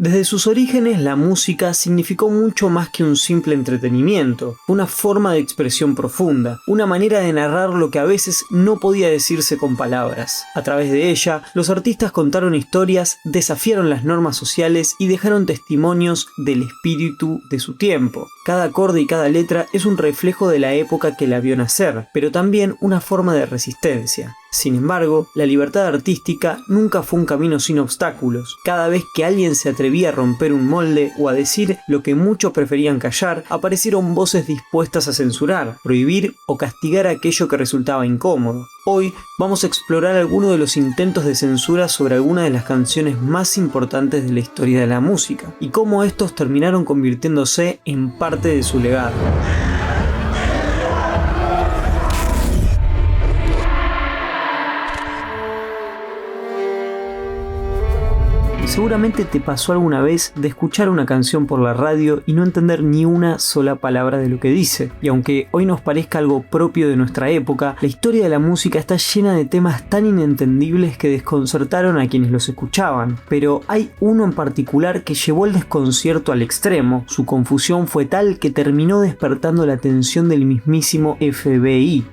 Desde sus orígenes, la música significó mucho más que un simple entretenimiento, una forma de expresión profunda, una manera de narrar lo que a veces no podía decirse con palabras. A través de ella, los artistas contaron historias, desafiaron las normas sociales y dejaron testimonios del espíritu de su tiempo. Cada acorde y cada letra es un reflejo de la época que la vio nacer, pero también una forma de resistencia. Sin embargo, la libertad artística nunca fue un camino sin obstáculos. Cada vez que alguien se atrevía a romper un molde o a decir lo que muchos preferían callar, aparecieron voces dispuestas a censurar, prohibir o castigar aquello que resultaba incómodo. Hoy vamos a explorar algunos de los intentos de censura sobre algunas de las canciones más importantes de la historia de la música y cómo estos terminaron convirtiéndose en parte de su legado. Seguramente te pasó alguna vez de escuchar una canción por la radio y no entender ni una sola palabra de lo que dice. Y aunque hoy nos parezca algo propio de nuestra época, la historia de la música está llena de temas tan inentendibles que desconcertaron a quienes los escuchaban. Pero hay uno en particular que llevó el desconcierto al extremo. Su confusión fue tal que terminó despertando la atención del mismísimo FBI.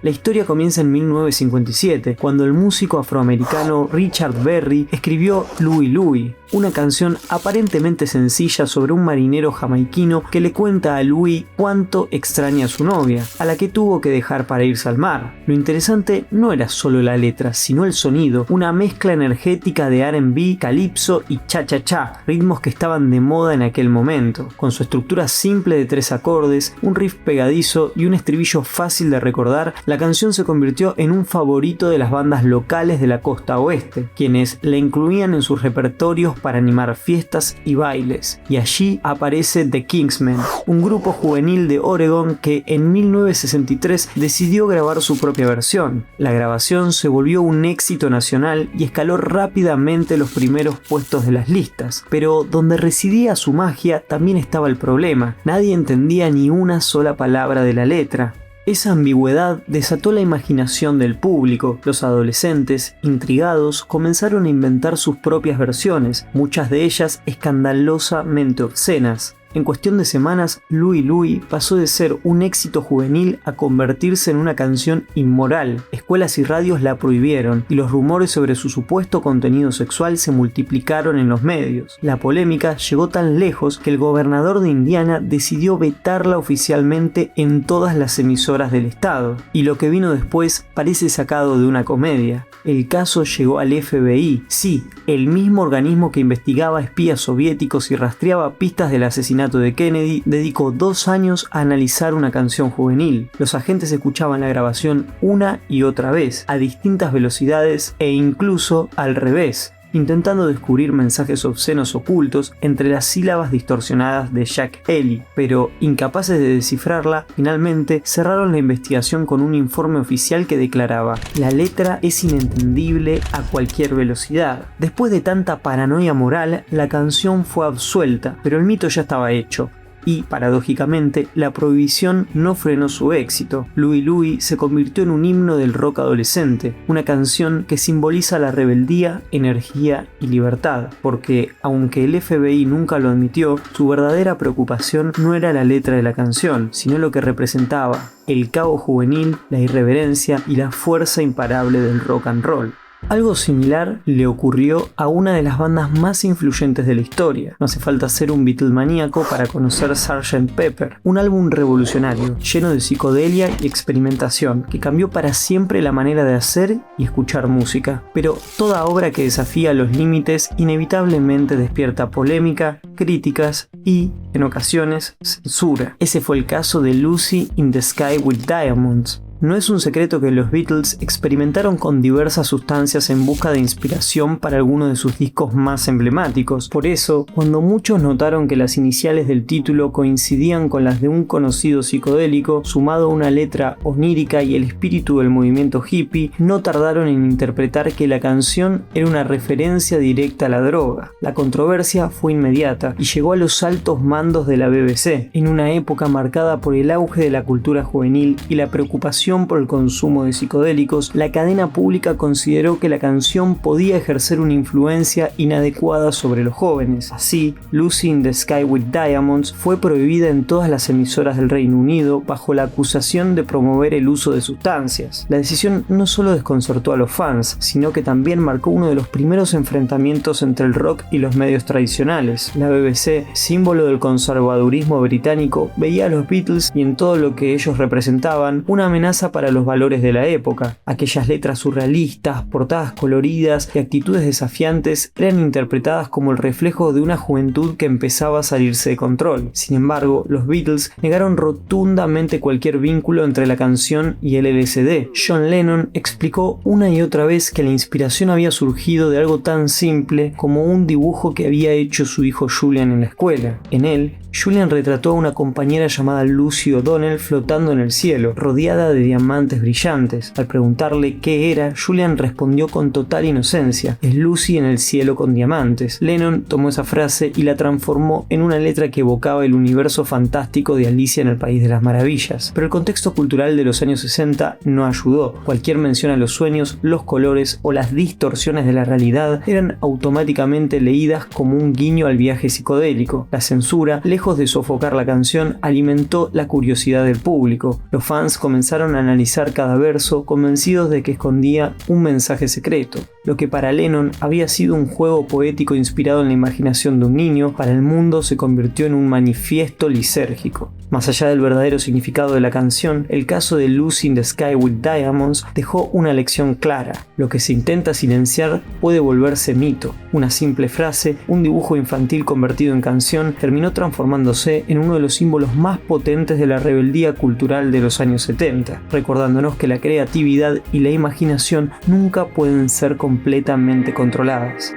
La historia comienza en 1957, cuando el músico afroamericano Richard Berry escribió Louie Louie, una canción aparentemente sencilla sobre un marinero jamaiquino que le cuenta a Louie cuánto extraña a su novia, a la que tuvo que dejar para irse al mar. Lo interesante no era solo la letra, sino el sonido, una mezcla energética de R&B, calipso y cha-cha-cha, ritmos que estaban de moda en aquel momento. Con su estructura simple de 3 acordes, un riff pegadizo y un estribillo fácil de recordar, la canción se convirtió en un favorito de las bandas locales de la costa oeste, quienes la incluían en sus repertorios para animar fiestas y bailes. Y allí aparece The Kingsmen, un grupo juvenil de Oregon que en 1963 decidió grabar su propia versión. La grabación se volvió un éxito nacional y escaló rápidamente los primeros puestos de las listas, pero donde residía su magia también estaba el problema: nadie entendía ni una sola palabra de la letra. Esa ambigüedad desató la imaginación del público. Los adolescentes, intrigados, comenzaron a inventar sus propias versiones, muchas de ellas escandalosamente obscenas. En cuestión de semanas, Louie Louie pasó de ser un éxito juvenil a convertirse en una canción inmoral. Escuelas y radios la prohibieron y los rumores sobre su supuesto contenido sexual se multiplicaron en los medios. La polémica llegó tan lejos que el gobernador de Indiana decidió vetarla oficialmente en todas las emisoras del estado. Y lo que vino después parece sacado de una comedia. El caso llegó al FBI, sí, el mismo organismo que investigaba espías soviéticos y rastreaba pistas del asesinato de Kennedy, dedicó 2 años a analizar una canción juvenil. Los agentes escuchaban la grabación una y otra vez, a distintas velocidades e incluso al revés, intentando descubrir mensajes obscenos ocultos entre las sílabas distorsionadas de Jack Ely, pero incapaces de descifrarla, finalmente cerraron la investigación con un informe oficial que declaraba: la letra es inentendible a cualquier velocidad. Después de tanta paranoia moral, la canción fue absuelta, pero el mito ya estaba hecho. Y, paradójicamente, la prohibición no frenó su éxito. Louie Louie se convirtió en un himno del rock adolescente, una canción que simboliza la rebeldía, energía y libertad, porque, aunque el FBI nunca lo admitió, su verdadera preocupación no era la letra de la canción, sino lo que representaba: el caos juvenil, la irreverencia y la fuerza imparable del rock and roll. Algo similar le ocurrió a una de las bandas más influyentes de la historia. No hace falta ser un Beatlemaníaco para conocer Sgt. Pepper, un álbum revolucionario, lleno de psicodelia y experimentación, que cambió para siempre la manera de hacer y escuchar música. Pero toda obra que desafía los límites inevitablemente despierta polémica, críticas y, en ocasiones, censura. Ese fue el caso de Lucy in the Sky with Diamonds. No es un secreto que los Beatles experimentaron con diversas sustancias en busca de inspiración para algunos de sus discos más emblemáticos. Por eso, cuando muchos notaron que las iniciales del título coincidían con las de un conocido psicodélico, sumado a una letra onírica y el espíritu del movimiento hippie, no tardaron en interpretar que la canción era una referencia directa a la droga. La controversia fue inmediata y llegó a los altos mandos de la BBC, en una época marcada por el auge de la cultura juvenil y la preocupación prohibición por el consumo de psicodélicos, la cadena pública consideró que la canción podía ejercer una influencia inadecuada sobre los jóvenes. Así, Lucy in the Sky with Diamonds fue prohibida en todas las emisoras del Reino Unido bajo la acusación de promover el uso de sustancias. La decisión no solo desconcertó a los fans, sino que también marcó uno de los primeros enfrentamientos entre el rock y los medios tradicionales. La BBC, símbolo del conservadurismo británico, veía a los Beatles y en todo lo que ellos representaban una amenaza para los valores de la época. Aquellas letras surrealistas, portadas coloridas y actitudes desafiantes eran interpretadas como el reflejo de una juventud que empezaba a salirse de control. Sin embargo, los Beatles negaron rotundamente cualquier vínculo entre la canción y el LSD. John Lennon explicó una y otra vez que la inspiración había surgido de algo tan simple como un dibujo que había hecho su hijo Julian en la escuela. En él, Julian retrató a una compañera llamada Lucy O'Donnell flotando en el cielo, rodeada de diamantes brillantes. Al preguntarle qué era, Julian respondió con total inocencia: es Lucy en el cielo con diamantes. Lennon tomó esa frase y la transformó en una letra que evocaba el universo fantástico de Alicia en el País de las Maravillas. Pero el contexto cultural de los años 60 no ayudó. Cualquier mención a los sueños, los colores o las distorsiones de la realidad eran automáticamente leídas como un guiño al viaje psicodélico. La censura, lejos de sofocar la canción, alimentó la curiosidad del público. Los fans comenzaron a analizar cada verso, convencidos de que escondía un mensaje secreto. Lo que para Lennon había sido un juego poético inspirado en la imaginación de un niño, para el mundo se convirtió en un manifiesto lisérgico. Más allá del verdadero significado de la canción, el caso de Lucy in the Sky with Diamonds dejó una lección clara. Lo que se intenta silenciar puede volverse mito. Una simple frase, un dibujo infantil convertido en canción, terminó transformándose en uno de los símbolos más potentes de la rebeldía cultural de los años 70, recordándonos que la creatividad y la imaginación nunca pueden ser completamente controladas.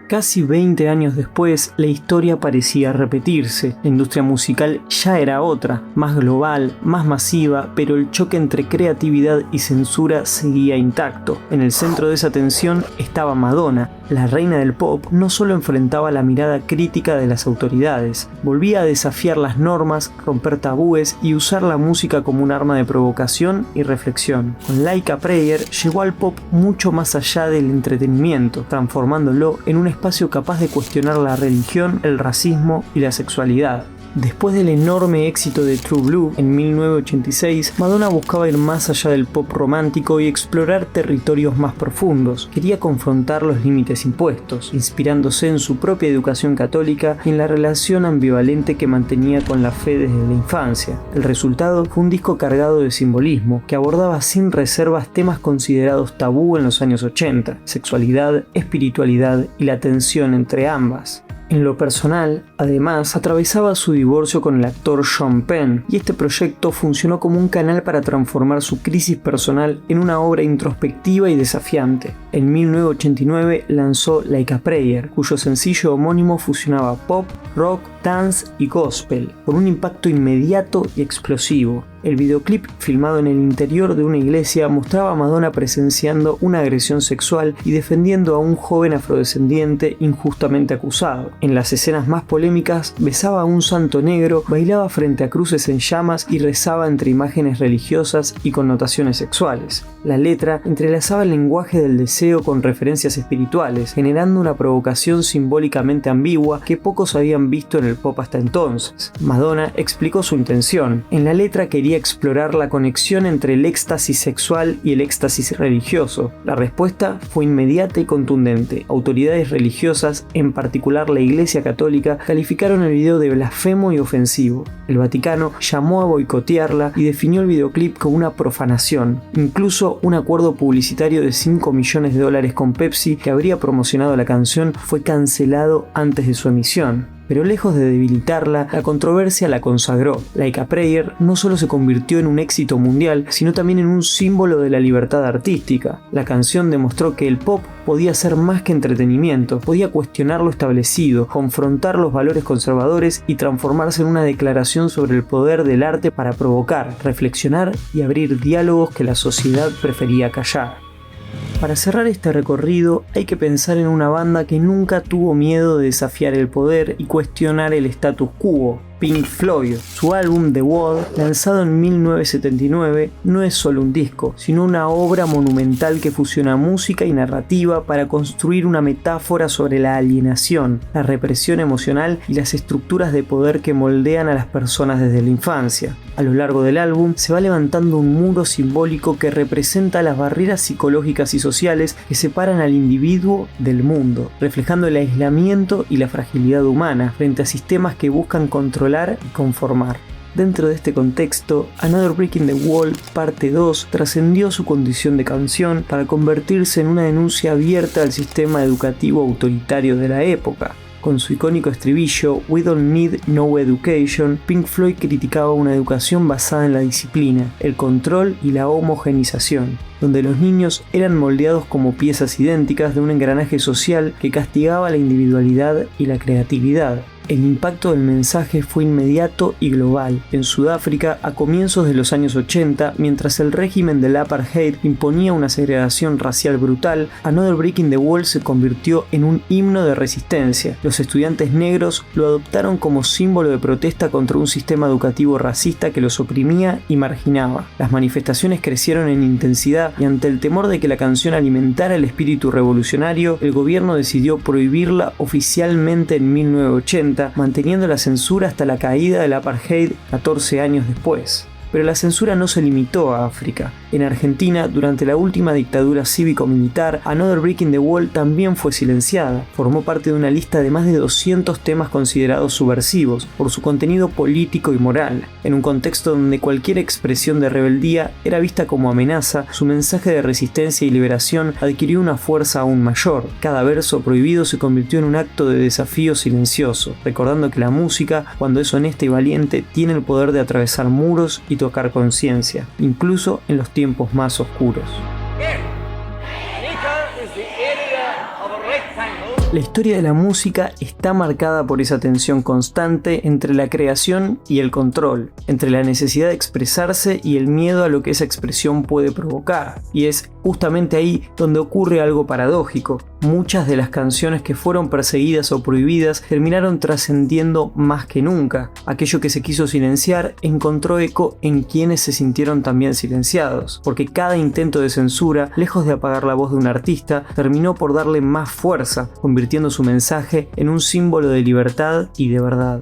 Casi 20 años después, la historia parecía repetirse. La industria musical ya era otra, más global, más masiva, pero el choque entre creatividad y censura seguía intacto. En el centro de esa tensión estaba Madonna. La reina del pop no solo enfrentaba la mirada crítica de las autoridades, volvía a desafiar las normas, romper tabúes y usar la música como un arma de provocación y reflexión. Con Like a Prayer llegó al pop mucho más allá del entretenimiento, transformándolo en un espacio capaz de cuestionar la religión, el racismo y la sexualidad. Después del enorme éxito de True Blue en 1986, Madonna buscaba ir más allá del pop romántico y explorar territorios más profundos. Quería confrontar los límites impuestos, inspirándose en su propia educación católica y en la relación ambivalente que mantenía con la fe desde la infancia. El resultado fue un disco cargado de simbolismo, que abordaba sin reservas temas considerados tabú en los años 80, sexualidad, espiritualidad y la tensión entre ambas. En lo personal, además, atravesaba su divorcio con el actor Sean Penn, y este proyecto funcionó como un canal para transformar su crisis personal en una obra introspectiva y desafiante. En 1989 lanzó Like a Prayer, cuyo sencillo homónimo fusionaba pop, rock, dance y gospel, con un impacto inmediato y explosivo. El videoclip, filmado en el interior de una iglesia, mostraba a Madonna presenciando una agresión sexual y defendiendo a un joven afrodescendiente injustamente acusado. En las escenas más polémicas, besaba a un santo negro, bailaba frente a cruces en llamas y rezaba entre imágenes religiosas y connotaciones sexuales. La letra entrelazaba el lenguaje del deseo con referencias espirituales, generando una provocación simbólicamente ambigua que pocos habían visto en el pop hasta entonces. Madonna explicó su intención. En la letra quería explorar la conexión entre el éxtasis sexual y el éxtasis religioso. La respuesta fue inmediata y contundente. Autoridades religiosas, en particular la Iglesia Católica, calificaron el video de blasfemo y ofensivo. El Vaticano llamó a boicotearla y definió el videoclip como una profanación. Incluso un acuerdo publicitario de $5 millones con Pepsi, que habría promocionado la canción, fue cancelado antes de su emisión. Pero lejos de debilitarla, la controversia la consagró. Like a Prayer no solo se convirtió en un éxito mundial, sino también en un símbolo de la libertad artística. La canción demostró que el pop podía ser más que entretenimiento, podía cuestionar lo establecido, confrontar los valores conservadores y transformarse en una declaración sobre el poder del arte para provocar, reflexionar y abrir diálogos que la sociedad prefería callar. Para cerrar este recorrido, hay que pensar en una banda que nunca tuvo miedo de desafiar el poder y cuestionar el status quo. Pink Floyd. Su álbum The Wall, lanzado en 1979, no es solo un disco, sino una obra monumental que fusiona música y narrativa para construir una metáfora sobre la alienación, la represión emocional y las estructuras de poder que moldean a las personas desde la infancia. A lo largo del álbum se va levantando un muro simbólico que representa las barreras psicológicas y sociales que separan al individuo del mundo, reflejando el aislamiento y la fragilidad humana frente a sistemas que buscan controlar y conformar. Dentro de este contexto, Another Brick in the Wall Parte 2 trascendió su condición de canción para convertirse en una denuncia abierta al sistema educativo autoritario de la época. Con su icónico estribillo "We don't need no education", Pink Floyd criticaba una educación basada en la disciplina, el control y la homogenización, donde los niños eran moldeados como piezas idénticas de un engranaje social que castigaba la individualidad y la creatividad. El impacto del mensaje fue inmediato y global. En Sudáfrica, a comienzos de los años 80, mientras el régimen del apartheid imponía una segregación racial brutal, Another Brick in the Wall se convirtió en un himno de resistencia. Los estudiantes negros lo adoptaron como símbolo de protesta contra un sistema educativo racista que los oprimía y marginaba. Las manifestaciones crecieron en intensidad y ante el temor de que la canción alimentara el espíritu revolucionario, el gobierno decidió prohibirla oficialmente en 1980, manteniendo la censura hasta la caída del apartheid 14 años después. Pero la censura no se limitó a África. En Argentina, durante la última dictadura cívico-militar, Another Brick in the Wall también fue silenciada. Formó parte de una lista de más de 200 temas considerados subversivos por su contenido político y moral. En un contexto donde cualquier expresión de rebeldía era vista como amenaza, su mensaje de resistencia y liberación adquirió una fuerza aún mayor. Cada verso prohibido se convirtió en un acto de desafío silencioso, recordando que la música, cuando es honesta y valiente, tiene el poder de atravesar muros y tocar conciencia, incluso en los tiempos más oscuros. La historia de la música está marcada por esa tensión constante entre la creación y el control, entre la necesidad de expresarse y el miedo a lo que esa expresión puede provocar. Y es justamente ahí donde ocurre algo paradójico. Muchas de las canciones que fueron perseguidas o prohibidas terminaron trascendiendo más que nunca. Aquello que se quiso silenciar encontró eco en quienes se sintieron también silenciados, porque cada intento de censura, lejos de apagar la voz de un artista, terminó por darle más fuerza, convirtiendo su mensaje en un símbolo de libertad y de verdad.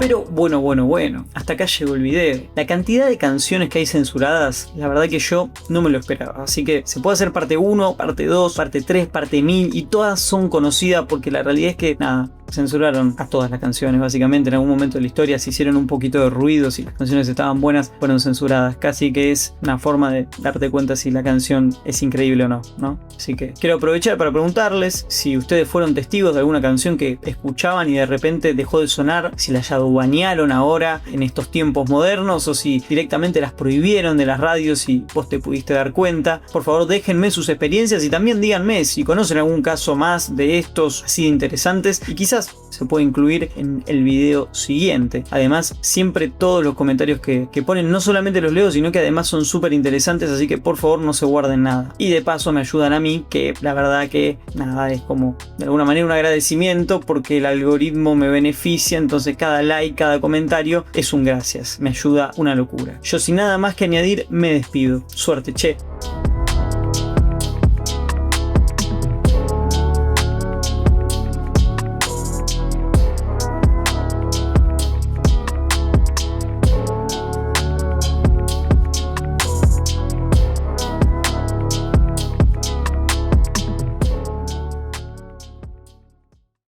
Pero bueno, hasta acá llegó el video. La cantidad de canciones que hay censuradas, la verdad que yo no me lo esperaba. Así que se puede hacer parte 1, parte 2, parte 3, parte 1000 y todas son conocidas porque la realidad es que, censuraron a todas las canciones. Básicamente en algún momento de la historia se hicieron un poquito de ruido, si las canciones estaban buenas, fueron censuradas. Casi que es una forma de darte cuenta si la canción es increíble o no, ¿no? Así que quiero aprovechar para preguntarles si ustedes fueron testigos de alguna canción que escuchaban y de repente dejó de sonar, si la banearon ahora en estos tiempos modernos o si directamente las prohibieron de las radios y vos te pudiste dar cuenta. Por favor, déjenme sus experiencias y también díganme si conocen algún caso más de estos así de interesantes y quizás se puede incluir en el video siguiente. Además, siempre todos los comentarios que ponen no solamente los leo, sino que además son súper interesantes, así que por favor no se guarden nada. Y de paso me ayudan a mí, que la verdad que es como de alguna manera un agradecimiento porque el algoritmo me beneficia, entonces cada like, cada comentario es un gracias, me ayuda una locura. Yo sin nada más que añadir me despido. Suerte, che.